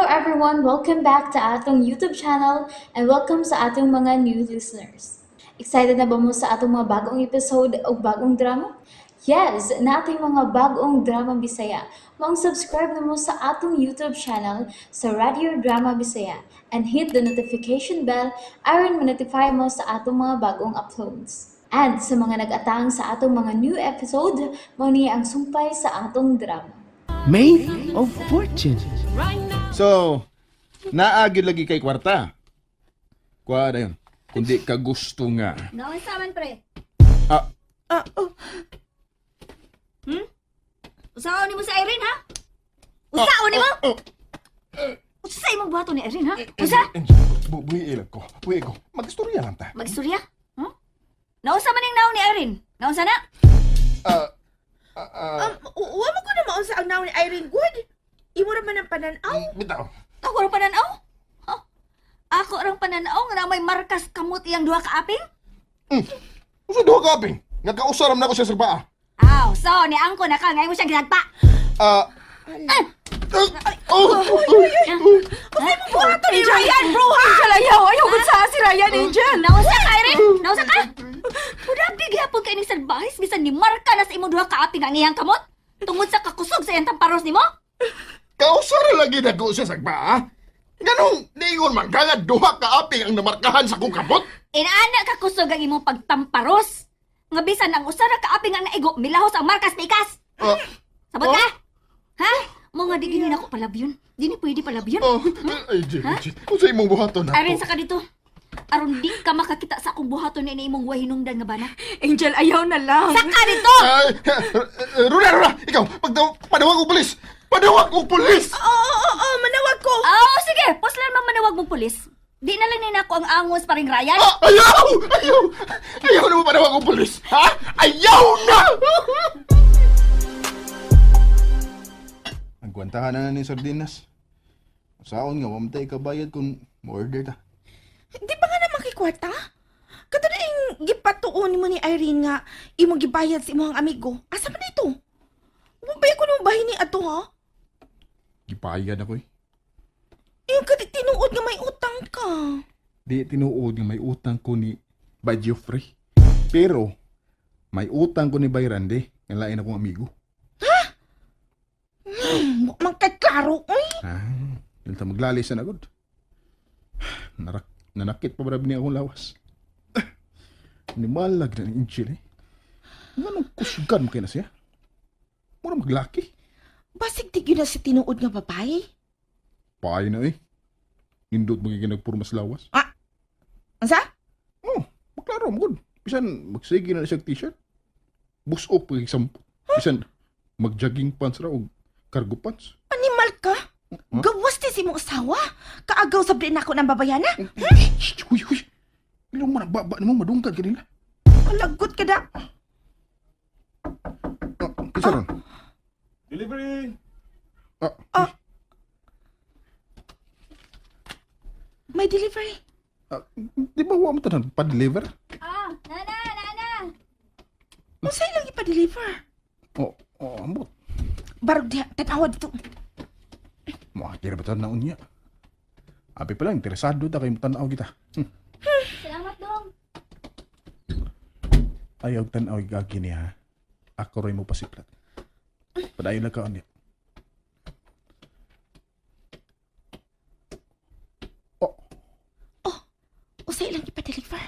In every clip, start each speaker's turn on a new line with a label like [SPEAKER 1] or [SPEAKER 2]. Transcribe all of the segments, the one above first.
[SPEAKER 1] everyone, welcome back to atong YouTube channel and welcome sa atong mga new listeners. Excited na ba mo sa atong mga bagong episode o bagong drama? Yes, na ating mga bagong drama Bisaya. Mag-subscribe na mo sa atong YouTube channel sa Radio Drama Bisaya and hit the notification bell aron ma-notify mo sa atong mga bagong uploads. And sa mga nag-atang sa atong mga new episode, mo niya ang sumpay sa atong drama.
[SPEAKER 2] Made of Fortune.
[SPEAKER 3] So, naagid lagi kay kwarta. Kuha na yun. Kundi ka gusto nga.
[SPEAKER 4] Naon sa man, pre?
[SPEAKER 3] Ah,
[SPEAKER 4] Usaon ni mo sa Irene, ha? Usaon ni mo? Usa sa imong buhaton ni Irene, ha? Usa?
[SPEAKER 3] Buhi ilag ko. Buhi ko. Mag-istorya lang ta.
[SPEAKER 4] Magstorya? Huh? Naon sa man yung naon ni Irene? Naon sa na?
[SPEAKER 5] Uwa mo ko na maon sa ang naon ni Irene Good. Imo ra man ang pananaw.
[SPEAKER 3] Bitaw.
[SPEAKER 4] Ako rang pananaw? Huh? Ako rang pananaw nga na may markas kamot iyang duha ka aping?
[SPEAKER 3] Usa duha ka aping. Nagkausaram na ko siya sa paa.
[SPEAKER 4] Aw, so ni angko na ka ngayon mo siya ginagpa.
[SPEAKER 5] Buhaton ni Ryan, bro, ha?
[SPEAKER 6] Kalayaw, ayaw ko sa si Ryan Angel.
[SPEAKER 4] Naon sa ka, Irene? Naon sa ka? Pudabdi gyapon kay ni salbahis bisan ni marka na sa imong duha ka aping ang iyang kamot. Tungod sa kakusog sa iyang tamparos nimo?
[SPEAKER 3] Kausara lagi na ko siya sa paa. Ganong, niingon man ka nga duha ka aping ang namarkahan sa kong kapot.
[SPEAKER 4] Inaana ka kusog ang imong pagtamparos. Nga bisan ang usara ka aping ang naigo, milahos ang markas pikas. Sabot ka? Ha? Mo nga di gini nako palabyon. Di ni pwede palabyon.
[SPEAKER 3] Ay, Jay. Kung sa imong buhaton na
[SPEAKER 4] Arin sa ka dito. Aron di ka makakita sa akong buhaton ni imong wahinungdan nga bana.
[SPEAKER 6] Angel, ayaw na lang.
[SPEAKER 4] Saka dito!
[SPEAKER 3] Runa! Ikaw, padawag ko pulis! Padawag ko pulis!
[SPEAKER 5] Oo, manawag ko.
[SPEAKER 4] Oh, sige. Poslan mang manawag mong pulis. Di na lang nina ako ang angos paring Ryan.
[SPEAKER 3] Ayaw! Ayaw na mo padawag ko pulis! Ha? Ayaw na! Nagkwantahan na ni Sardinas. Saon nga, mamatay ka bayad kung ma-order ta.
[SPEAKER 5] Di ba nga naman kikwarta? Kato na yung gipatuon mo ni Irene nga imong gibayad sa imong amigo. Asa man ito? Mabay ko nung bahay ni ato, ha?
[SPEAKER 3] Gipayad ako eh.
[SPEAKER 5] Yung kati tinuod nga may utang ka.
[SPEAKER 3] Di tinuod nga may utang ko ni Bay Geoffrey. Pero, may utang ko ni Bay Randy. Ang lain akong amigo.
[SPEAKER 5] Magkaklaro, uy.
[SPEAKER 3] Dahil ta maglalis na agad. Nanakit pa marami niya akong lawas. Nimalag na ni Angel eh. Anong kusgan mo kayo na siya? Mura maglaki.
[SPEAKER 5] Basig di yun na si tinuod nga babae.
[SPEAKER 3] Paay na eh. Nindot magiging nagpurmas lawas.
[SPEAKER 5] Asa?
[SPEAKER 3] Oh, maklaro mo good. Bisan magsige na siya t-shirt. Busok pag-example. Bisan mag-jogging pants ra o cargo pants.
[SPEAKER 5] Animal ka? Gawas din si mong asawa. Kaagaw sa na ako ng babayana.
[SPEAKER 3] Huy. Ilang mo nagbaba naman madungkad ka nila.
[SPEAKER 5] Lagot ka da.
[SPEAKER 3] Kisa ron?
[SPEAKER 2] Delivery!
[SPEAKER 5] May delivery.
[SPEAKER 3] Di ba huwag mo ito na pa-deliver?
[SPEAKER 4] Nana!
[SPEAKER 5] Masa ilang ipa-deliver?
[SPEAKER 3] Ambot.
[SPEAKER 5] Barog diya, tanawa dito.
[SPEAKER 3] Makakira ba ito na unya? Abi pala, interesado ta kayo tanaw kita.
[SPEAKER 4] Salamat dong.
[SPEAKER 3] Ayaw tanaw igagi niya. Ako rin mo pasiklat. Padayon lang ka unya.
[SPEAKER 5] Masa ilang ipa-deliver?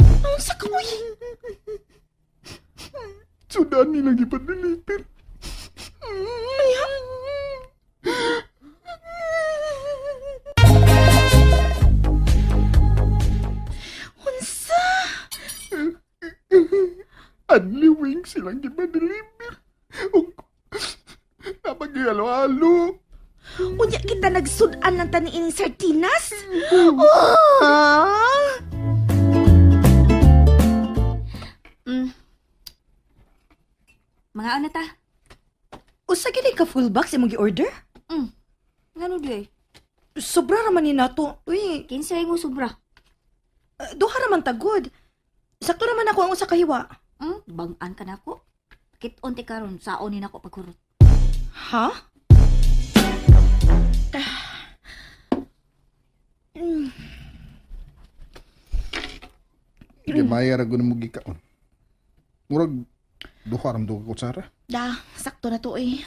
[SPEAKER 5] Ang sakoy.
[SPEAKER 3] Sudan nilang ipa-deliver.
[SPEAKER 5] Unsa?
[SPEAKER 3] Anliwing silang ipa-deliver. Napag-halo-halo.
[SPEAKER 5] Unya kita nagsudan ng taniin sardinas?
[SPEAKER 4] Mga ano ta?
[SPEAKER 6] Usa gini ka full box imong gi-order?
[SPEAKER 4] Ngano di ay?
[SPEAKER 6] Sobra raman ni nato. Uy,
[SPEAKER 4] Kinsay mo sobra?
[SPEAKER 6] duha raman tagod. Sakto naman ako ang usa ka hiwa.
[SPEAKER 4] Bangan ka na ako. Sakit onti karon sa ni nako pagkurot.
[SPEAKER 5] Ha?
[SPEAKER 3] Gamay ra gud mo gikaon. Murag duha ram duha kutsara.
[SPEAKER 5] Da, sakto na to eh.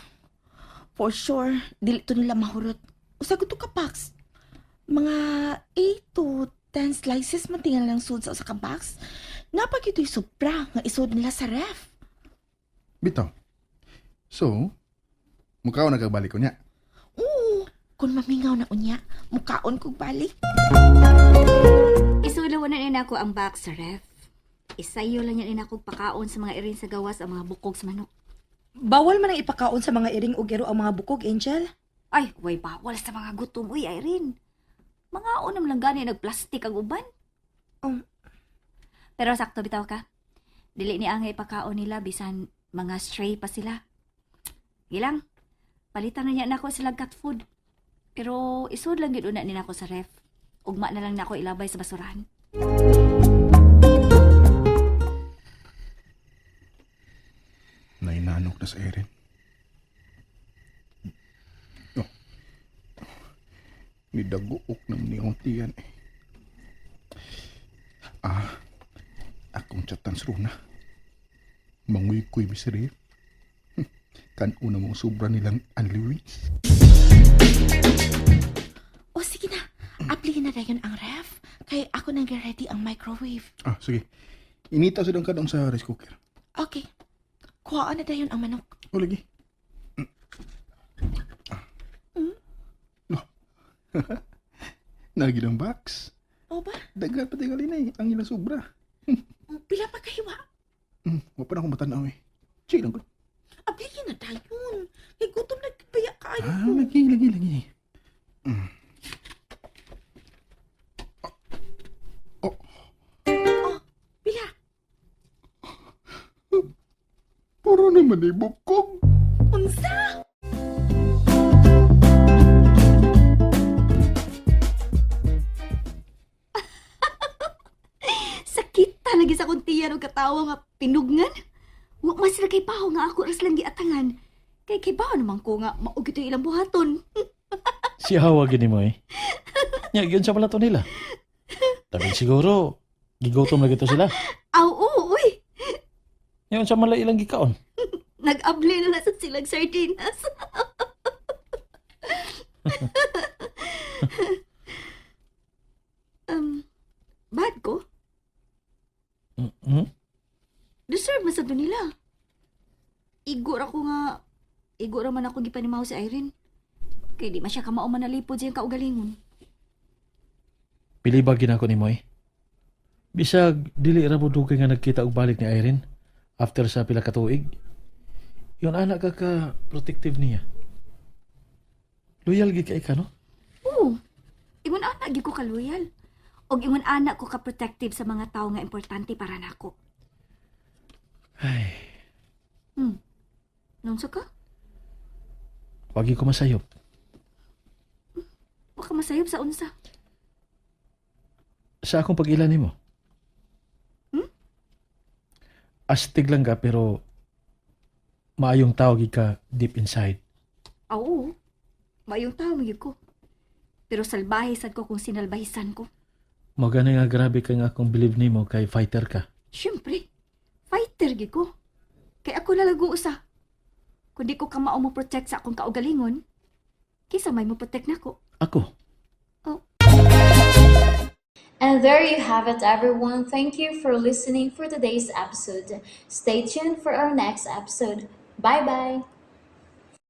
[SPEAKER 5] For sure, dili to nila mahurot. Usa to ka box. Mga 8 to 10 slices man tingnan lang sud sa usa ka box. Napag ito'y sobra nga isod nila sa ref.
[SPEAKER 3] Bitaw. So, mukaw nagabalik ko niya.
[SPEAKER 5] Oo, kung mamingaw na unya, mukaon kog balik.
[SPEAKER 4] Isulawan na nina ko ang box sa ref. Isayo lang yan inakog pakaon sa mga irin sa gawas ang mga bukog sa manok.
[SPEAKER 6] Bawal man ang ipakaon sa mga iring ug iro ang mga bukog, Angel.
[SPEAKER 4] Ay, way bawal sa mga gutom. Uy, Irene. Mga unam lang gani nagplastik ang uban.
[SPEAKER 6] Um.
[SPEAKER 4] Pero sakto bitaw ka. Dili ni angay pakaon nila bisan mga stray pa sila. Gilang, palitan na niya nako sila cat food. Pero isod lang gid una ni nako sa ref. Ugma na lang nako ilabay sa basurahan.
[SPEAKER 3] Nainanok na sa Erin. Oh. Nidaguok ng niyong tiyan eh. Akong chatan sa runa. Manguy-kuy miseri. Kan una mong sobra nilang anliwi.
[SPEAKER 5] O sige na, aplihin na dayon ang ref. Kay ako nang ready ang microwave.
[SPEAKER 3] Sige. Inita sa kadang sa rice cooker.
[SPEAKER 5] Okay. Kuhaan na dayon ang manok.
[SPEAKER 3] O lagi. No. Nagi ng box.
[SPEAKER 5] O ba?
[SPEAKER 3] Dagal pa tingali na eh. Ang ilang sobra.
[SPEAKER 5] Pila pa kahiwa?
[SPEAKER 3] Wapa na akong matanaw eh. Chill lang ko.
[SPEAKER 5] Aplihin na dayon. Kay gutom na kaya kaayo ko.
[SPEAKER 3] Lagi.
[SPEAKER 5] Pila?
[SPEAKER 3] Puro naman eh, bukog.
[SPEAKER 5] Unsa?
[SPEAKER 4] Sakit lagi sa kong tiyan o katawa nga pinugngan. Wa man sila kay paho nga ako ras lang giatangan. Kay paho naman ko nga maug ito ilang buhaton.
[SPEAKER 7] Si Hawa gini mo eh. Nya, yun sa pala to nila. Tabi siguro, gigotom na gito sila.
[SPEAKER 4] Aw, oo, uy.
[SPEAKER 7] Yun sa mala ilang gikaon.
[SPEAKER 4] Nag-abli na sa silang sardinas. Bad ko?
[SPEAKER 7] Mm-hmm.
[SPEAKER 4] Deserve mo sa to nila. Igor man ako gipanimaw si Irene. Kaya di man siya kamao manalipod siyang kaugalingon.
[SPEAKER 7] Pili ba ginako ni Moy? Bisag, dili ra mo dugay nga nagkita og balik ni Irene after sa pila ka tuig. Yun anak ka protective niya. Loyal gid kay ka, no?
[SPEAKER 4] Oo. Ingon anak gyud ko ka-loyal. Og ingon anak ko ka-protective sa mga tao nga importante para nako.
[SPEAKER 7] Ay,
[SPEAKER 4] Nunsa ka?
[SPEAKER 7] wagi ko masayop.
[SPEAKER 4] Wa ka masayop sa unsa?
[SPEAKER 7] Sa akong pag-ilan nimo. Astig lang ka pero maayong tao gid ka deep inside.
[SPEAKER 4] Oo. Mayong tao magyud ko. Pero salbahe sad ko kung sinalbahisan ko.
[SPEAKER 7] Mao gani nga grabe ka nga akong believe nimo kay fighter ka.
[SPEAKER 4] Siyempre, fighter gyud ko. Kay ako lalago usa. Kung di ko kamao mo protect sa akong kaugalingon, kisa may mo protect nako.
[SPEAKER 7] Ako.
[SPEAKER 1] And there you have it, everyone. Thank you for listening for today's episode. Stay tuned for our next episode. Bye bye.